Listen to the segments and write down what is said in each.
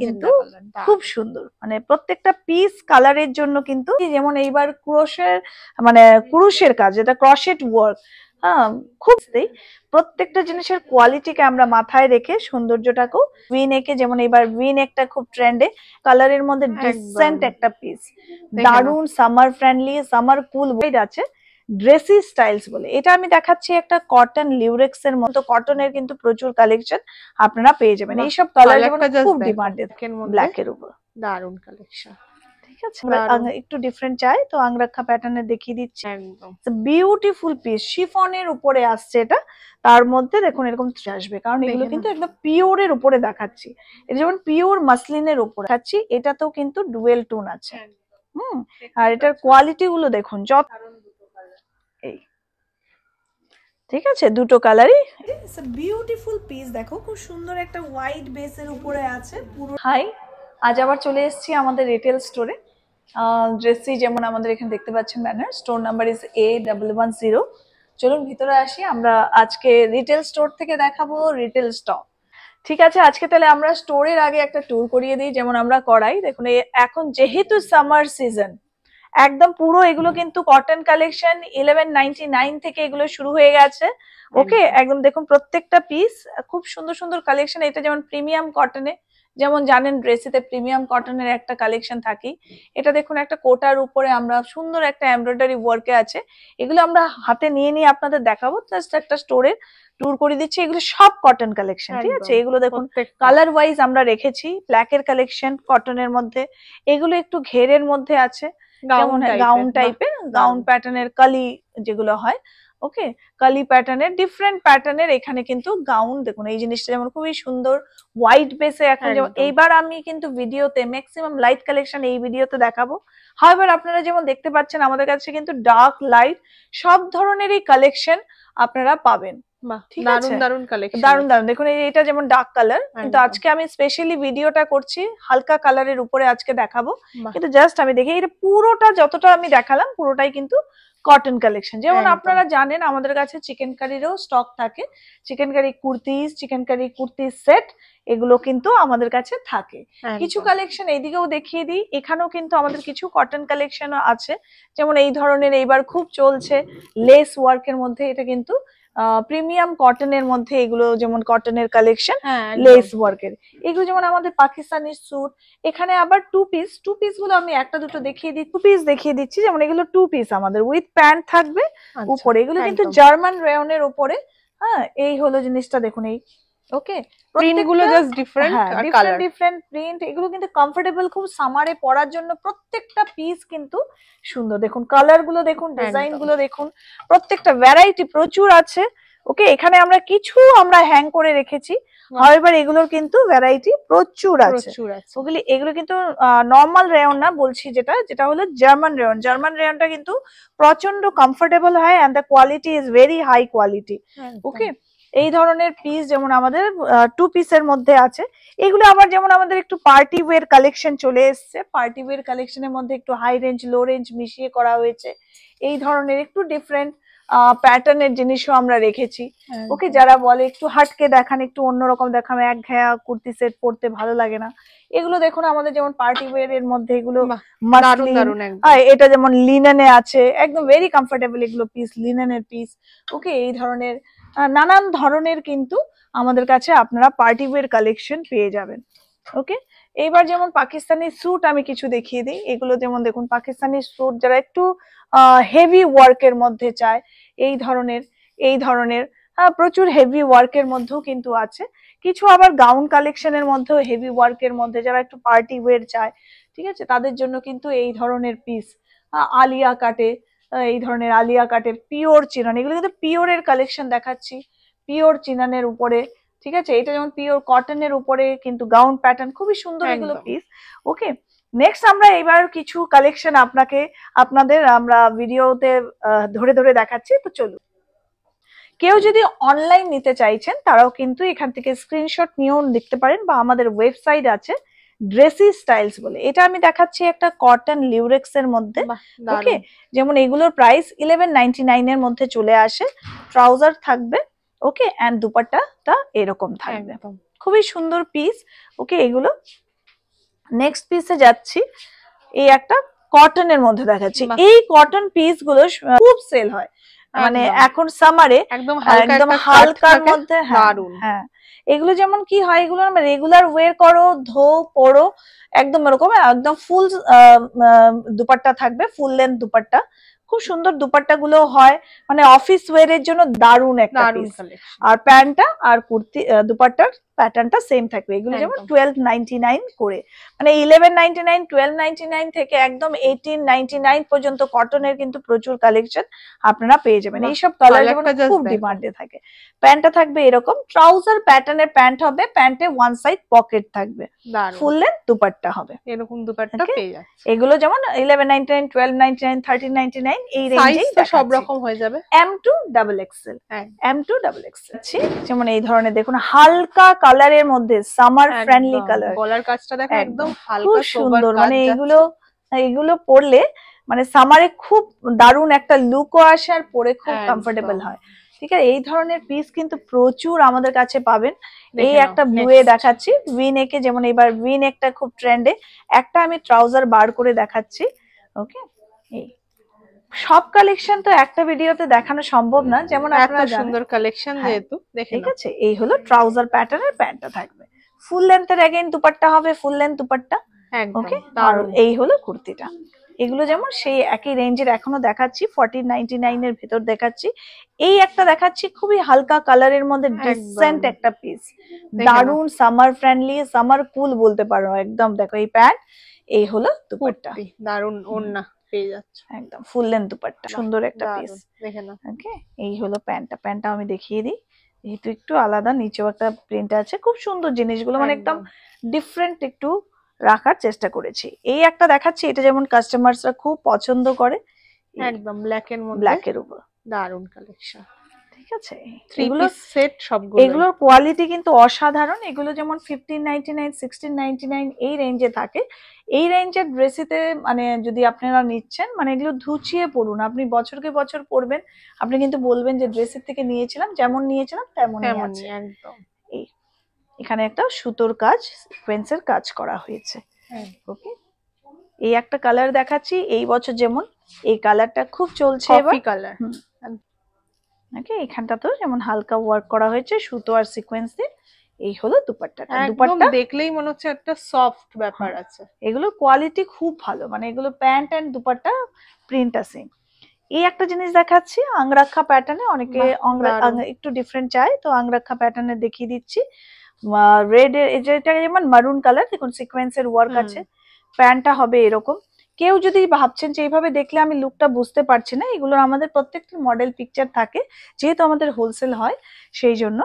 কিন্তু খুব সুন্দর, মানে প্রত্যেকটা পিস কালারের জন্য কিন্তু, যেমন এইবার ক্রোশের মানে কুরুশের কাজ, যেটা ক্রশেট ওয়ার্ক, হ্যাঁ খুব প্রত্যেকটা জিনিসের কোয়ালিটিকে আমরা মাথায় রেখে সৌন্দর্যটাকেও ভি নেকে, যেমন এবার ভি নেকটা খুব ট্রেন্ডে, কালারের মধ্যে ডিসেন্ট একটা পিস, দারুন সামার ফ্রেন্ডলি, সামার কুল আছে। ড্রেসি স্টাইলস বলে এটা আমি দেখাচ্ছি একটা কটন লিউরেক্স এর মতো, কটনের কিন্তু প্রচুর কালেকশন আপনারা পেয়ে যাবেন। এইসব কালার যেমন খুব ডিমান্ডেড, ব্ল্যাক এর উপর দারুন কালেকশন। ঠিক আছে, একটু ডিফারেন্ট চাই তো আংরাক্ষা প্যাটার্নে দেখিয়ে দিচ্ছি, একদম বিউটিফুল পিস, শিফনের উপরে আসছে এটা, তার মধ্যে দেখুন এরকম আসবে, কারণ এগুলো কিন্তু একদম পিওরের উপরে দেখাচ্ছি, এটা যেমন পিওর মাসলিনের উপরে দেখাচ্ছি, এটাতেও কিন্তু ডুয়েল টোন আছে। আর এটার কোয়ালিটি গুলো দেখুন, যত এই ঠিক আছে, দুটো কালারই বিউটিফুল পিস, দেখো খুব সুন্দর একটা হোয়াইট বেসের উপরে আছে পুরো। হাই, আজ আবার চলে এসেছি আমাদের রিটেল স্টোরে, ড্রেসি যেমন আমাদের এখানে দেখতে পাচ্ছেন banner, store number is A110। চলুন ভিতরে আসি, আমরা আজকে রিটেল স্টোর থেকে দেখাবো রিটেল স্টক। ঠিক আছে, আজকে তাহলে আমরা স্টোরের আগে একটা ট্যুর করিয়ে দিই, যেমন আমরা করাই। দেখুন এখন যেহেতু সামার সিজন, একদম পুরো এগুলো কিন্তু কটন কালেকশন 1199 থেকে এগুলো শুরু হয়ে গেছে। ওকে, একদম দেখুন প্রত্যেকটা পিস খুব সুন্দর সুন্দর কালেকশন। এটা যেমন প্রিমিয়াম কটনে, যেমন জানেন ড্রেসিতে প্রিমিয়াম কটনের একটা কালেকশন থাকি, এটা দেখুন একটা কোটার উপরে আমরা সুন্দর একটা এমব্রয়ডারি ওয়ার্কে আছে, এগুলো আমরা হাতে নিয়ে নিয়ে আপনাদের দেখাবো, জাস্ট একটা স্টোরে ট্যুর করে দিচ্ছি। এগুলো সব কটন কালেকশন, ঠিক আছে, এগুলো দেখুন কালার ওয়াইজ আমরা রেখেছি, ব্ল্যাকের কালেকশন কটনের মধ্যে, এগুলো একটু ঘেরের মধ্যে আছে, যেমন গাউন টাইপের, গাউন প্যাটার্নের কালি যেগুলো হয়, ওকে কালি প্যাটার্নের, ডিফারেন্ট প্যাটার্নের এখানে কিন্তু গাউন দেখুন, এই জিনিসটা যেমন খুবই সুন্দর হোয়াইট বেসে। এখন যেমন এইবার আমি কিন্তু ভিডিওতে ম্যাক্সিমাম লাইট কালেকশন এই ভিডিওতে দেখাবো, হাওয়েভার আপনারা যেমন দেখতে পাচ্ছেন আমাদের কাছে কিন্তু ডার্ক লাইট সব ধরনেরই কালেকশন আপনারা পাবেন। দারুন দারুন কালেকশন, দারুন দারুন। দেখুন এটা যেমন ডার্ক কালার, কিন্তু আজকে আমি স্পেশালি ভিডিওটা করছি হালকা কালারের উপরে আজকে দেখাবো, কিন্তু জাস্ট আমি দেখি এটা পুরোটা যতটা আমি দেখালাম পুরোটাই কিন্তু কটন কালেকশন। যেমন আপনারা জানেন আমাদের কাছে চিকেন কারিরও স্টক থাকে, chicken curry kurtis, chicken curry kurtis set, এগুলো কিন্তু আমাদের কাছে থাকে। কিছু কালেকশন এইদিকেও দেখিয়ে দিই, এখানেও কিন্তু আমাদের কিছু কটন কালেকশন আছে, যেমন এই ধরনের এইবার খুব চলছে লেস ওয়ার্কের মধ্যে, এটা কিন্তু প্রিমিয়াম কটনের মধ্যে, এগুলো যেমন কটনের কালেকশন লেস ওয়ার্কের, এগুলো যেমন আমাদের পাকিস্তানি স্যুট। এখানে আবার টু পিস গুলো আমি একটা দুটো দেখিয়ে দিই, টু পিস দেখিয়ে দিচ্ছি, যেমন এগুলো টু পিস আমাদের উইথ প্যান্ট থাকবে উপরে, এগুলো কিন্তু জার্মান রেয়নের উপরে। হ্যাঁ, এই হলো জিনিসটা দেখুন, এই ওকে প্রিন্ট গুলো জাস্ট ডিফারেন্ট প্রিন্ট, এগুলো কিন্তু কমফোর্টেবল, খুব সামারে পরার জন্য প্রত্যেকটা পিস কিন্তু সুন্দর। দেখুন কালার গুলো দেখুন, ডিজাইন গুলো দেখুন, প্রত্যেকটা ভ্যারাইটি প্রচুর আছে। ওকে, এখানে আমরা কিছু আমরা হ্যাং করে রেখেছি, হাওয়েভার এগুলোর কিন্তু ভ্যারাইটি প্রচুর আছে। এগুলো কিন্তু নরমাল রেয়ন না, বলছি যেটা হলো জার্মান রেয়ন। জার্মান রেয়নটা কিন্তু প্রচন্ড কমফোর্টেবল হয়, and the quality is very high quality. Okay, এই ধরনের পিস যেমন আমাদের টু পিসের মধ্যে আছে, এগুলো আবার যেমন আমাদের একটু পার্টি ওয়্যার কালেকশন চলে এসছে, পার্টি ওয়্যার কালেকশনের মধ্যে একটু হাই রেঞ্জ লো রেঞ্জ মিশিয়ে করা হয়েছে, এই ধরনের একটু ডিফারেন্ট প্যাটার্নের জিনিসও আমরা রেখেছি। ওকে, যারা বলে একটু হাটকে দেখান, একটু অন্যরকম দেখান, একঘেয়া কুর্তি সেট পরতে ভালো লাগে না, এগুলো দেখুন আমাদের যেমন পার্টি ওয়্যার এর মধ্যে এগুলো এটা যেমন লিনেনে আছে, একদম ভেরি কমফোর্টেবল এগুলো পিস, লিনেনের পিস। ওকে, এই ধরনের নানান ধরনের কিন্তু আমাদের কাছে আপনারা পার্টি ওয়্যার কালেকশন পেয়ে যাবেন। ওকে, এইবার যেমন পাকিস্তানি স্যুট আমি কিছু দেখিয়ে দিই, এগুলো যেমন দেখুন পাকিস্তানি স্যুট যারা একটু হেভি ওয়ার্কের মধ্যে চায়, এই ধরনের প্রচুর হেভি ওয়ার্কের মধ্যেও কিন্তু আছে, কিছু আবার গাউন কালেকশনের মধ্যেও হেভি ওয়ার্কের মধ্যে যারা একটু পার্টি ওয়্যার চায়, ঠিক আছে, তাদের জন্য কিন্তু এই ধরনের পিস আলিয়া কাটে, এই ধরনের আলিয়া কাটের পিওর চিনন, এগুলো কিন্তু পিওরের কালেকশন দেখাচ্ছি, পিওর চিনানের উপরে। ঠিক আছে, এটা যেমন পিওর কটনের উপরে কিন্তু গাউন প্যাটার্ন, খুবই সুন্দর এগুলো পিস। ওকে, নেক্সট আমরা এবার কিছু কালেকশন আপনাদের আমরা ভিডিওতে ধরে ধরে দেখাচ্ছি, তো চলুন। কেউ যদি অনলাইন নিতে চাইছেন তারাও কিন্তু এখান থেকে স্ক্রিনশট নিয়েও দেখতে পারেন, বা আমাদের ওয়েবসাইট আছে ড্রেসি স্টাইলস বলে, এটা আমি দেখাচ্ছি একটা কটন লিউরেক্স এর মধ্যে। ওকে, যেমন এগুলোর প্রাইস 1199 এর মধ্যে চলে আসে, ট্রাউজার থাকবে, ওকে, এন্ড দুপাট্টাটা এরকম থাকবে, খুবই সুন্দর পিস। ওকে, এগুলো নেক্সট পিসে যাচ্ছি, এই একটা কটনের মধ্যে দেখাচ্ছি। এই কটন পিস গুলো খুব সেল হয়, মানে এখন সামারে একদম হালকার মধ্যে। হ্যাঁ, এগুলো যেমন কি হয়, এগুলো রেগুলার ওয়্যার করো, ধো, পরো, একদম এরকম একদম ফুল দুপাট্টা থাকবে, ফুল লেন্থ দুপাট্টা, খুব সুন্দর দুপাট্টা গুলো হয়, মানে অফিস ওয়্যার এর জন্য দারুণ একটা পিস। আর প্যান্টটা আর কুর্তি দুপাট্টার প্যাটার্নটা সেম থাকবে। এগুলো যেমন 1299 করে, মানে 1199, 1299 থেকে একদম 1899 পর্যন্ত কটনের কিন্তু প্রচুর কালেকশন আপনারা পেয়ে যাবেন। এইসব কালার যেমন খুব ডিমান্ডে থাকে। প্যান্টটা থাকবে এরকম ট্রাউজার প্যাটার্নের প্যান্ট হবে, প্যান্টে ওয়ান সাইড পকেট থাকবে, ফুল লেন্থ দুপাট্টা হবে, এরকম দুপাট্টা পেয়ে যাচ্ছে। এগুলো যেমন 1199, 1299, 1399 এই রেঞ্জেই সব রকম হয়ে যাবে। M2 double XL, M2 double XL. যেমন এই ধরনের দেখুন হালকা কালারের মধ্যে সামার ফ্রেন্ডলি কালার, গলার কাজটা দেখো একদম হালকা সুন্দর, মানে এগুলো পরলে মানে সামারে খুব দারুণ একটা লুকও আসে আর পরে খুব কমফোর্টেবল হয়। ঠিক আছে, এই ধরনের পিস কিন্তু প্রচুর আমাদের কাছে পাবেন। এই একটা ব্লু এ দেখাচ্ছি ভি নেকে, যেমন এবার ভি নেকটা খুব ট্রেন্ডে। একটা আমি ট্রাউজার বার করে দেখাচ্ছি। ওকে, এই সব কালেকশন তো একটা ভিডিওতে দেখানো সম্ভব না, যেমন আপনারা সুন্দর কালেকশন যেহেতু ঠিক আছে। এই হলো ট্রাউজার প্যাটার্নের প্যান্টটা থাকবে, ফুল লেন্থের अगेन দুপাট্টা হবে, ফুল লেন্থ দুপাট্টা। ওকে, আর এই হলো কুর্তিটা। এগুলো যেমন সেই একই রেঞ্জের এখনো দেখাচ্ছি, 1499 এর ভেতর দেখাচ্ছি। এই একটা দেখাচ্ছি খুবই হালকা কালারের মধ্যে ডিসেন্ট একটা পিস, দারুন সামার ফ্রেন্ডলি, সামার কুল বলতে পারো একদম। দেখো এই প্যান্ট, এই হলো দুপাট্টা, দারুন ওড়না পেয়ে যাচ্ছে একদম ফুল লেন্থ দুপাট্টা, সুন্দর একটা পিস। দেখে নাও। ওকে, এই হলো প্যান্টটা আমি দেখিয়ে দিই, যেহেতু একটু আলাদা, নিচেও একটা প্রিন্ট আছে, খুব সুন্দর জিনিসগুলো, মানে একদম ডিফারেন্ট একটু রাখার চেষ্টা করেছি। এই একটা দেখাচ্ছি, এটা যেমন কাস্টমারসরা খুব পছন্দ করে, একদম ব্ল্যাক এর মধ্যে, ব্ল্যাক এর উপর দারুন কালেকশন। ঠিক আছে, এগুলো সেট সবগুলো, এগুলোর কোয়ালিটি কিন্তু অসাধারণ। এগুলো যেমন 1599, 1699 এই রেঞ্জে থাকে। এই রেঞ্জের ড্রেসিতে মানে যদি আপনারা নিচ্ছেন, মানে এগুলো ধুচিয়ে পড়ুন, আপনি বছরকে বছর পরবেন, আপনি কিন্তু বলবেন যে ড্রেসের থেকে নিয়েছিলাম, যেমন নিয়েছিলাম তেমনই আছে। একদম এই এখানে একটা সুতোর কাজ, সিকোয়েন্সের কাজ করা হয়েছে। ওকে, এই একটা কালার দেখাচ্ছি, এই বছর যেমন এই কালারটা খুব চলছে, কফি কালার। ওকে, এখানটা তো যেমন হালকা ওয়ার্ক করা হয়েছে সুতো আর সিকোয়েন্স দিয়ে। এই হলো দুপাট্টাটা, দুপাট্টা দেখলেই মনে হচ্ছে একটা সফট ব্যাপার আছে। এগুলোর কোয়ালিটি খুব ভালো, মানে এগুলো প্যান্ট এন্ড দুপাট্টা প্রিন্ট আছে। এই একটা জিনিস দেখাচ্ছি আংরাক্ষা প্যাটার্নে, অনেকে একটু ডিফারেন্ট চাই, তো আংরাক্ষা প্যাটার্নে দেখিয়ে দিচ্ছি। রেড এর এটা যেমন মারুন কালার, দেখুন সিকোয়েন্সের ওয়ার্ক আছে, প্যান্টটা হবে এরকম। কেউ যদি ভাবছেন যে এইভাবে দেখলে আমি লুকটা বুঝতে পারছি না, এগুলোর আমাদের প্রত্যেকটা মডেল পিকচার থাকে, যেহেতু আমাদের হোলসেল হয় সেই জন্য।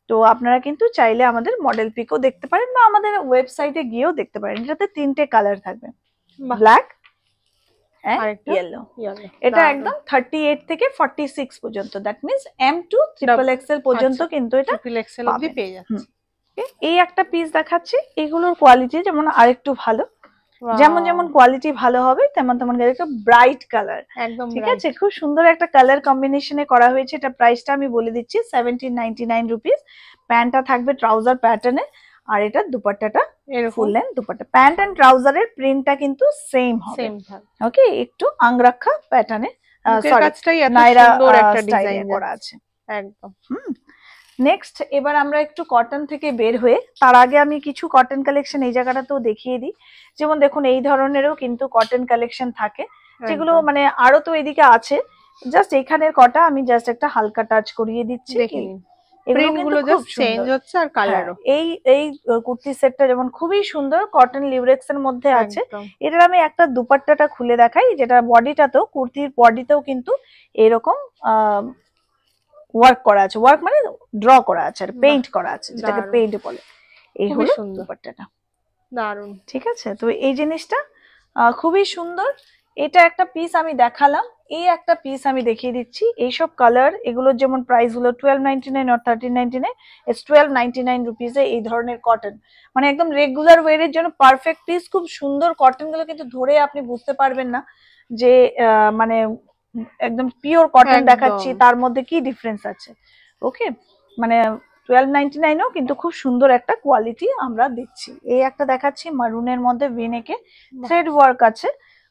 তো আপনারা কিন্তু চাইলে আমাদের মডেল পিকও দেখতে পারেন বা আমাদের ওয়েবসাইটে গিয়েও দেখতে পারেন। এটাতে 3টে কালার থাকবে, ব্ল্যাক এন্ড ইয়েলো। এটা একদম 38 থেকে 46 পর্যন্ত, that means M2 triple Excel পর্যন্ত কিন্তু এটা ট্রিপল এক্সেল অবধি পেয়ে যাচ্ছে। এই একটা পিস দেখাচ্ছি, এগুলোর কোয়ালিটি যেমন আরেকটু ভালো, যেমন যেমন কোয়ালিটি ভালো হবে তেমন তেমন একটা ব্রাইট কালার, একদম ঠিক আছে, খুব সুন্দর একটা কালার কম্বিনেশনে করা হয়েছে। এটা প্রাইসটা আমি বলে দিচ্ছি 1799 রুপিস। প্যান্টটা থাকবে ট্রাউজার প্যাটার্নে, আর এটা দুপাট্টাটা full length dupatta. Pant and ট্রাউজারের প্রিন্টটা কিন্তু সেম হবে। ওকে, একটু আংরাক্ষা প্যাটার্নে, সরি নাইরা স্টাইলে করা আছে একদম। নেক্সট এবার আমরা একটু কটন থেকে বের হয়ে, তার আগে আমি কিছু কটন কালেকশন এই জায়গাটাতেও দেখিয়ে দিই। যেমন দেখুন এই ধরনেরও কিন্তু কটন কালেকশন থাকে, যেগুলো মানে আরো তো এদিকে আছে, জাস্ট এখানের কটা আমি জাস্ট একটা হালকা টাচ করিয়ে দিচ্ছি। এগুলো জাস্ট চেঞ্জ হচ্ছে আর কালারও। এই কুর্তি সেটটা যেমন খুবই সুন্দর, কটন লিউরেক্স এর মধ্যে আছে। এটার আমি একটা দুপাট্টাটা খুলে দেখাই, যেটা বডিটাতেও, কুর্তির বডিতেও কিন্তু এরকম ওয়ার্ক করা আছে, ওয়ার্ক মানে ড্র করা আছে আর পেইন্ট করা আছে, যেটাকে পেইন্ট বলে। এই হলো দুপাট্টাটা, দারুন। ঠিক আছে, তো এই জিনিসটা খুবই সুন্দর। এটা একটা পিস আমি দেখালাম, এই একটা পিস আমি দেখিয়ে দিচ্ছি। এইসব কালার, এগুলোর যেমন প্রাইস গুলো 1299 আর 1399, 1299 রুপিসে এই ধরনের কটন, মানে একদম রেগুলার ওয়্যারের জন্য পারফেক্ট পিস। খুব সুন্দর কটন গুলো কিন্তু ধরে আপনি বুঝতে পারবেন না যে মানে একদম পিওর কটন দেখাচ্ছি, তার মধ্যে কি ডিফারেন্স আছে। ওকে, মানে 1299-ও কিন্তু খুব সুন্দর একটা কোয়ালিটি আমরা দিচ্ছি। এই একটা দেখাচ্ছি মারুনের মধ্যে ভিনেকে থ্রেড ওয়ার্ক আছে।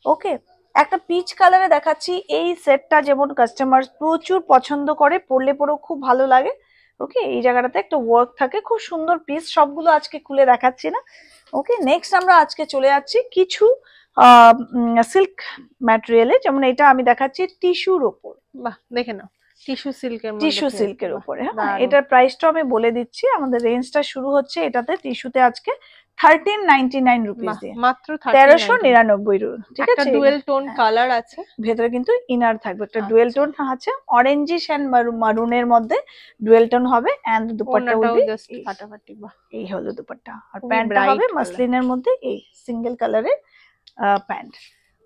ওকে, একটা পিচ কালারে দেখাচ্ছি। এই সেটটা যেমন কাস্টমার প্রচুর পছন্দ করে, পরলে পরেও খুব ভালো লাগে। ওকে, এই জায়গাটাতে একটা ওয়ার্ক থাকে, খুব সুন্দর পিস। সবগুলো আজকে খুলে দেখাচ্ছি না। ওকে, নেক্সট আমরা আজকে চলে যাচ্ছি কিছু সিল্ক ম্যাটেরিয়ালে, যেমন এটা আমি দেখাচ্ছি টিস্যুর ওপর। বাহ, দেখে নাও, টিস্যু সিল্কের উপরে। হ্যাঁ, এটার প্রাইসটা আমি বলে দিচ্ছি। আমাদের রেঞ্জটা শুরু হচ্ছে এটাতে টিস্যুতে আজকে 1399 রুপিস দিয়ে, মাত্র 1399। ঠিক আছে, ডুয়েল টোন কালার আছে, ভেতরে কিন্তু ইনার থাকবে, একটা ডুয়েল টোন আছে, অরেঞ্জিশ এন্ড মারুনের মধ্যে ডুয়েল টোন হবে। এন্ড দুপাট্টা উইল জাস্ট ফাটাফাটি। বাহ, এই হলো দুপাট্টা। আর প্যান্টটা হবে মাসলিনের মধ্যে, এই সিঙ্গেল কালারের প্যান্ট।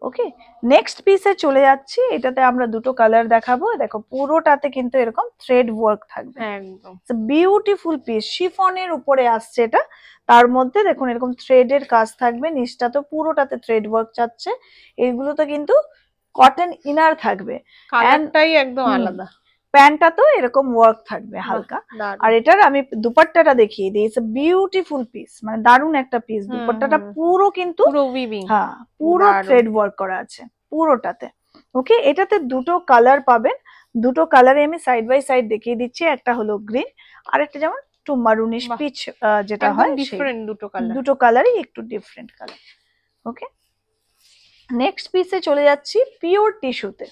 ওকে, নেক্সট পিসে চলে যাচ্ছি। এটাতে আমরা দুটো কালার দেখাবো। দেখো পুরোটাতে কিন্তু এরকম থ্রেড ওয়ার্ক থাকবে, একদম বিউটিফুল পিস। শিফনের উপরে আসছে এটা, তার মধ্যে দেখুন এরকম থ্রেডের কাজ থাকবে। নিচটা তো পুরোটাতে থ্রেড ওয়ার্ক যাচ্ছে। এগুলোতে কিন্তু কটন ইনার থাকবে, কালারটাই একদম আলাদা। প্যান্টটা তো এরকম ওয়ার্ক থাকবে হালকা। আর এটার আমি দুপাট্টাটা দেখিয়ে দিই। ইটস এ বিউটিফুল পিস, মানে দারুণ একটা পিস। দুপাট্টাটা পুরো কিন্তু হ্যাঁ পুরো থ্রেড ওয়ার্ক করা আছে পুরোটাতে। ওকে, এটাতে দুটো কালার পাবেন। দুটো কালারে আমি সাইড বাই সাইড দেখিয়ে দিচ্ছি। একটা হলো গ্রিন, আর একটা যেমন একটু মারুনিশ পিচ যেটা হয়, দুটো কালারই একটু ডিফারেন্ট কালার। ওকে, নেক্সট পিসে চলে যাচ্ছি পিওর টিস্যুতে।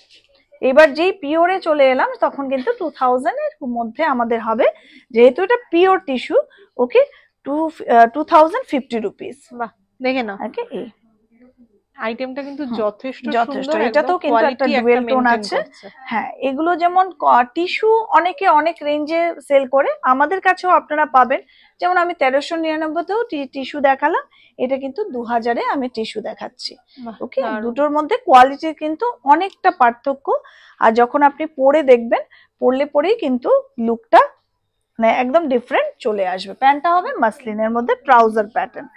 এবার যেই পিওরে চলে এলাম তখন কিন্তু 2000 এর মধ্যে আমাদের হবে, যেহেতু এটা পিওর টিস্যু। ওকে, 2050 রুপিস। বাহ, দেখে নাও। ওকে, এই আইটেমটা কিন্তু যথেষ্ট সুন্দর। এটাতেও কিন্তু একটা ডুয়েল টোন আছে। হ্যাঁ, এগুলো যেমন টিস্যু অনেকে অনেক রেঞ্জে সেল করে, আমাদের কাছেও আপনারা পাবেন। যেমন আমি 1399-তেও টিস্যু দেখালাম, এটা কিন্তু 2000-এ আমি টিস্যু দেখাচ্ছি। ওকে, দুটোর মধ্যে কোয়ালিটির কিন্তু অনেকটা পার্থক্য। আর যখন আপনি পরে দেখবেন, পরলে পরেই কিন্তু লুকটা মানে একদম ডিফারেন্ট চলে আসবে। প্যান্টটা হবে মাসলিনের মধ্যে, ট্রাউজার প্যাটার্ন।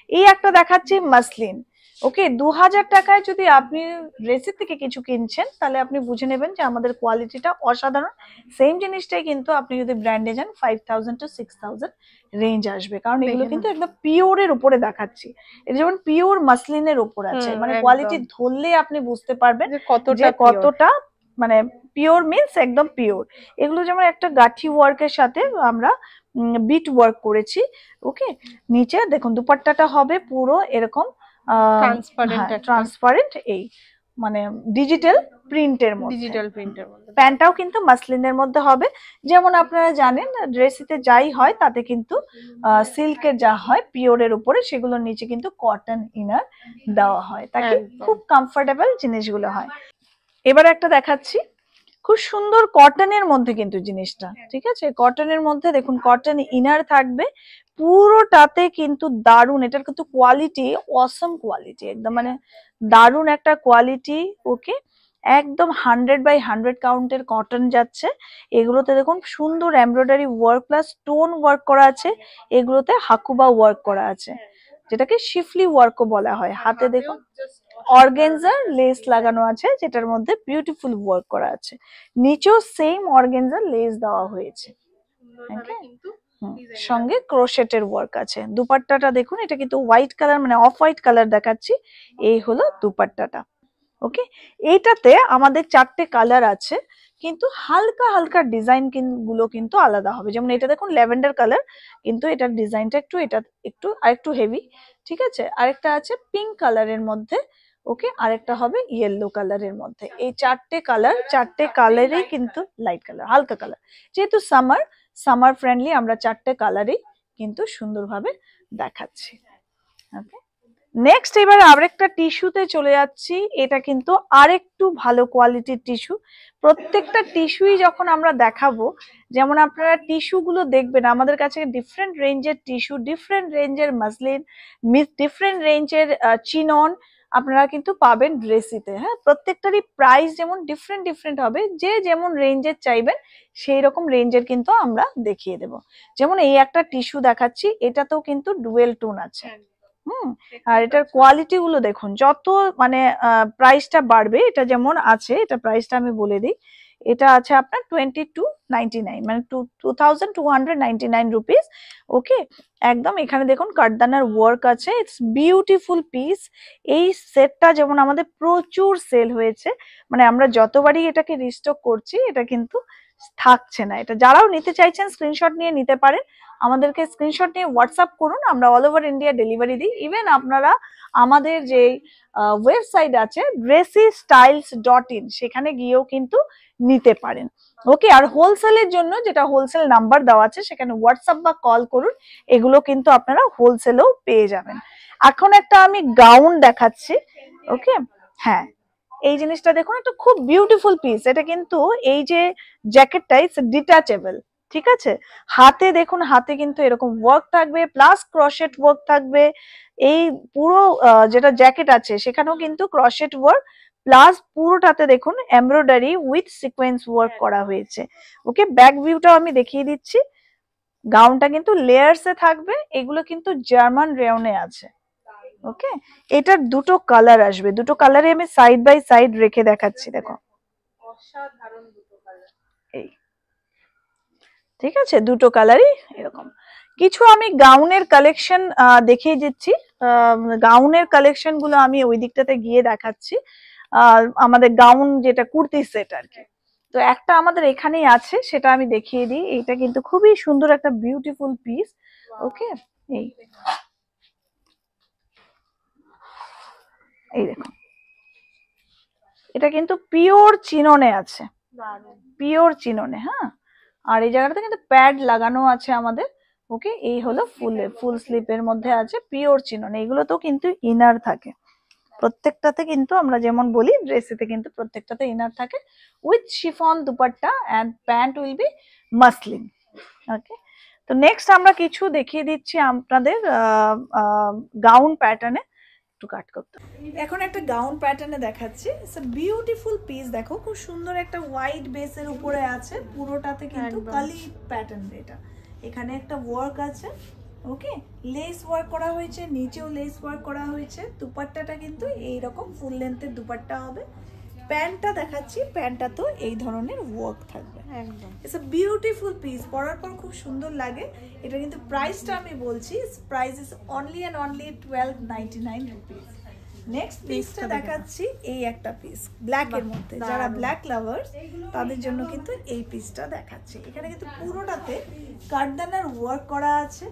এই একটা দেখাচ্ছি মাসলিন। ওকে, 2000 টাকায় যদি আপনি ড্রেসের থেকে কিছু কিনছেন, তাহলে আপনি বুঝে নেবেন যে আমাদের কোয়ালিটিটা অসাধারণ। সেম জিনিসটাই কিন্তু আপনি যদি ব্র্যান্ডে যান 5000 to 6000 রেঞ্জ আসবে, কারণ এগুলো কিন্তু একদম পিওরের উপরে দেখাচ্ছি। এটা যেমন পিওর মাসলিনের উপর আছে, মানে কোয়ালিটি ধরলে আপনি বুঝতে পারবেন যে কতটা মানে পিওর মিন্স একদম পিওর। এগুলো যেমন একটা গাঠি ওয়ার্কের সাথে আমরা বিট ওয়ার্ক করেছি। ওকে, নিচে দেখুন দুপাট্টাটা হবে পুরো এরকম ট্রান্সপারেন্ট, এই মানে ডিজিটাল প্রিন্টের মধ্যে। প্যান্টটাও কিন্তু মাসলিনের মধ্যে হবে। যেমন আপনারা জানেন ড্রেসিতে যাই হয় তাতে কিন্তু সিল্কের যা হয় পিওরের উপরে, সেগুলোর নিচে কিন্তু কটন ইনার দেওয়া হয়, তাকে খুব কমফোর্টেবল জিনিসগুলো হয়। এবার একটা দেখাচ্ছি খুব সুন্দর কটনের মধ্যে কিন্তু জিনিসটা, ঠিক আছে, কটনের মধ্যে দেখুন কটন ইনার থাকবে পুরোটাতে, কিন্তু দারুণ। এটার কিন্তু কোয়ালিটি অসম কোয়ালিটি, একদম মানে দারুণ একটা কোয়ালিটি। ওকে, একদম 100/100 কাউন্টের কটন যাচ্ছে। এগুলোতে দেখুন সুন্দর embroidery work plus stone work করা আছে। এগুলোতে হাকুবা ওয়ার্ক করা আছে, যেটাকে শিফলি ওয়ার্কও বলা হয়। হাতে দেখুন অর্গানজার লেস লাগানো আছে, যেটার মধ্যে বিউটিফুল ওয়ার্ক করা আছে। নিচেও সেম অর্গানজার লেস দেওয়া হয়েছে, সঙ্গে ক্রোশেটের ওয়ার্ক আছে। দুপাট্টাটা দেখুন, এটা কিন্তু হোয়াইট কালার, মানে অফ হোয়াইট কালার দেখাচ্ছি। এই হলো দুপাট্টাটা। ওকে, এইটাতে আমাদের 4টে কালার আছে, কিন্তু হালকা হালকা ডিজাইন গুলো কিন্তু আলাদা হবে। যেমন এটা দেখুন ল্যাভেন্ডার কালার, কিন্তু এটার ডিজাইনটা একটু আরেকটু হেভি। ঠিক আছে, আরেকটা আছে পিঙ্ক কালারের মধ্যে। ওকে, আরেকটা হবে ইয়েলো কালারের মধ্যে। এই 4টে কালারই কিন্তু লাইট কালার, হালকা কালার। যেহেতু সামার ফ্রেন্ডলি, আমরা 4টে কালারই কিন্তু সুন্দরভাবে দেখাচ্ছি। ওকে, নেক্সট এবার আরেকটা টিস্যুতে চলে যাচ্ছি। এটা কিন্তু আরেকটু ভালো কোয়ালিটির টিস্যু। প্রত্যেকটা টিস্যুই যখন আমরা দেখাবো, যেমন আপনারা টিস্যু গুলো দেখবেন আমাদের কাছে ডিফারেন্ট রেঞ্জের টিস্যু, ডিফারেন্ট রেঞ্জের মাসলিন, ডিফারেন্ট রেঞ্জের চিনন আপনারা কিন্তু পাবেন ড্রেসিতে। হ্যাঁ, প্রত্যেকটারই প্রাইস যেমন ডিফারেন্ট হবে, যে যেমন রেঞ্জের চাইবেন সেই রকম রেঞ্জের কিন্তু আমরা দেখিয়ে দেব। যেমন এই একটা টিস্যু দেখাচ্ছি, এটাতেও কিন্তু ডুয়েল টোন আছে। আর এটার কোয়ালিটি গুলো দেখুন, যত মানে প্রাইসটা বাড়বে, এটা যেমন আছে, এটা প্রাইসটা আমি বলে দিই, এটা আছে আপনার 2299 মানে 2299 রুপিস। ওকে, একদম এখানে দেখুন কাঠদানার ওয়ার্ক আছে, ইটস বিউটিফুল পিস। এই সেটটা যেমন আমাদের প্রচুর সেল হয়েছে, মানে আমরা যতবারই এটাকে রিস্টক করছি এটা কিন্তু থাকছে না। এটা যারাও নিতে চাইছেন স্ক্রিনশট নিয়ে নিতে পারেন, আমাদেরকে স্ক্রিনশট নিয়ে হোয়াটসঅ্যাপ করুন, আমরা অল ওভার ইন্ডিয়া ডেলিভারি দিই। ইভেন আপনারা আমাদের যে ওয়েবসাইট আছে dressystylez.in সেখানে গিয়েও কিন্তু নিতে পারেন। ওকে, আর হোলসেলের জন্য যেটা হোলসেল নাম্বার দেওয়া আছে সেখানে হোয়াটসঅ্যাপ বা কল করুন, এগুলো কিন্তু আপনারা হোলসেলেও পেয়ে যাবেন। এখন একটা আমি গাউন দেখাচ্ছি। ওকে, হ্যাঁ এই জিনিসটা দেখুন, একটা খুব বিউটিফুল পিস। এটা কিন্তু এই যে জ্যাকেটটা ইটস ডিটাচেবল, ঠিক আছে। হাতে দেখুন, হাতে কিন্তু এরকম ওয়ার্ক থাকবে প্লাস ক্রশেট ওয়ার্ক থাকবে। এই পুরো যেটা জ্যাকেট আছে সেখানেও কিন্তু ক্রশেট ওয়ার্ক প্লাস পুরোটাতে দেখুন এমব্রয়ডারি উইথ সিকোয়েন্স ওয়ার্ক করা হয়েছে। ওকে, ব্যাক ভিউটাও আমি দেখিয়ে দিচ্ছি। গাউনটা কিন্তু লেয়ার্সে থাকবে, এগুলো কিন্তু জার্মান রেয়নে আছে। ওকে, এটার দুটো কালার আসবে, দুটো কালারে আমি সাইড বাই সাইড রেখে দেখাচ্ছি। দেখো অসাধারণ দুটো কালার, এই ঠিক আছে, দুটো কালারই এরকম। কিছু আমি গাউনের কালেকশন দেখিয়ে দিচ্ছি, গাউনের কালেকশন গুলো আমি ওই দিকটাতে গিয়ে দেখাচ্ছি। আমাদের গাউন যেটা কুর্তি সেট আর কি, তো একটা আমাদের এখানেই আছে সেটা আমি দেখিয়ে দিই। এটা কিন্তু খুবই সুন্দর একটা বিউটিফুল পিস। ওকে, এই দেখুন, এটা কিন্তু পিওর চিননে আছে, পিওর চিননে। হ্যাঁ, আর এই জায়গাটাতে কিন্তু প্যাড লাগানো আছে আমাদের। ওকে, এই হলো ফুল স্লিপের মধ্যে আছে পিওর চিনন। এগুলো তো কিন্তু ইনার থাকে প্রত্যেকটাতে, কিন্তু আমরা যেমন বলি ড্রেসেতে কিন্তু প্রত্যেকটাতে ইনার থাকে with chiffon dupatta and pant will be muslin. Okay, তো নেক্সট আমরা কিছু দেখিয়ে দিচ্ছি আপনাদের গাউন প্যাটার্নে। একটু কাট করতে, এখন একটা গাউন প্যাটার্নে দেখাচ্ছি। It's a beautiful piece. দেখো খুব সুন্দর একটা হোয়াইট বেসের উপরে আছে, পুরোটাতে কিন্তু কালি প্যাটার্ন। এটা এখানে একটা ওয়ার্ক আছে। ওকে, লেস ওয়ার্ক করা হয়েছে, নিচেও লেস ওয়ার্ক করা হয়েছে। দুপাট্টাটা কিন্তু এইরকম ফুল লেন্থের দুপাট্টা হবে। প্যান্টটা দেখাচ্ছি, প্যান্টটা তো এই ধরনের ওয়ার্ক থাকবে একদম। ইটস আ বিউটিফুল পিস, পরার পর খুব সুন্দর লাগে। এটা কিন্তু প্রাইসটা আমি বলছি, price is only and only 1299 rupees. Next পিসটা দেখাচ্ছি, এই একটা পিস ব্ল্যাক এর মধ্যে। যারা ব্ল্যাক লাভার্স তাদের জন্য কিন্তু এই পিসটা দেখাচ্ছি। এখানে কিন্তু পুরোটাতে কাঠদানার ওয়ার্ক করা আছে,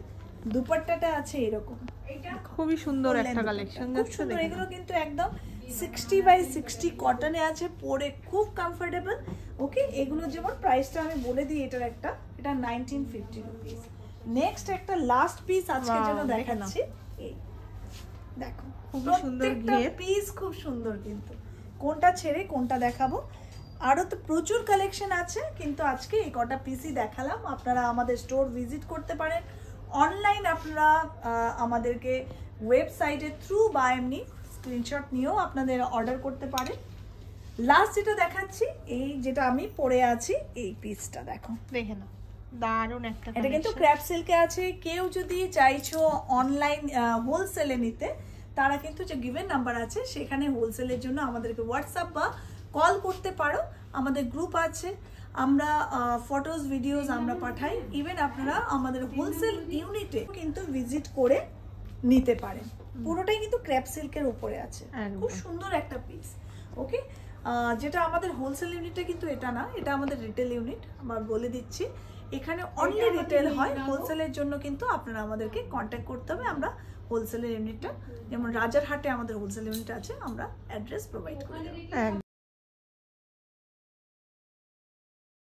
দুপাট্টাটা আছে এরকম। খুবই সুন্দর একটা কালেকশন, খুব সুন্দর। এগুলো কিন্তু একদম 60 বাই 60 কটনে আছে, পরে খুব কমফোর্টেবল। ওকে, এগুলো যেমন প্রাইসটা আমি বলে দিই, এটার একটা, এটা 1950 রুপিস। নেক্সট একটা লাস্ট পিস আজকের জন্য দেখাচ্ছি। এই দেখো খুব সুন্দর পিস, খুব সুন্দর। কিন্তু কোনটা ছেড়ে কোনটা দেখাবো, আরো তো প্রচুর কালেকশন আছে, কিন্তু আজকে এই কটা পিসই দেখালাম। আপনারা আমাদের স্টোর ভিজিট করতে পারেন, অনলাইন আপনারা আমাদেরকে ওয়েবসাইটের থ্রু বা এমনি স্ক্রিনশট নিয়েও আপনাদের অর্ডার করতে পারেন। লাস্ট যেটা দেখাচ্ছি, এই যেটা আমি পরে আছি, এই পিসটা দেখো, দেখে নাও, দারুণ একটা। এটা কিন্তু ক্র্যাপ সিল্কে আছে। কেউ যদি চাইছো অনলাইন হোলসেলে নিতে, তারা কিন্তু যে গিভেন নাম্বার আছে সেখানে হোলসেলের জন্য আমাদেরকে হোয়াটসঅ্যাপ বা কল করতে পারো। আমাদের গ্রুপ আছে, আমরা ফটোস ভিডিওস আমরা পাঠাই। ইভেন আপনারা আমাদের হোলসেল ইউনিটে কিন্তু ভিজিট করে নিতে পারেন। পুরোটাই কিন্তু ক্র্যাপ সিল্কের উপরে আছে, খুব সুন্দর একটা পিস। ওকে, যেটা আমাদের হোলসেল ইউনিটে কিন্তু এটা না, এটা আমাদের রিটেল ইউনিট। আমরা বলে দিচ্ছি এখানে অনলি রিটেল হয়, হোলসেলের জন্য কিন্তু আপনারা আমাদেরকে কন্ট্যাক্ট করতে হবে। আমরা হোলসেলের ইউনিটটা, যেমন রাজারহাটে আমাদের হোলসেল ইউনিট আছে, আমরা অ্যাড্রেস প্রোভাইড করে দেব।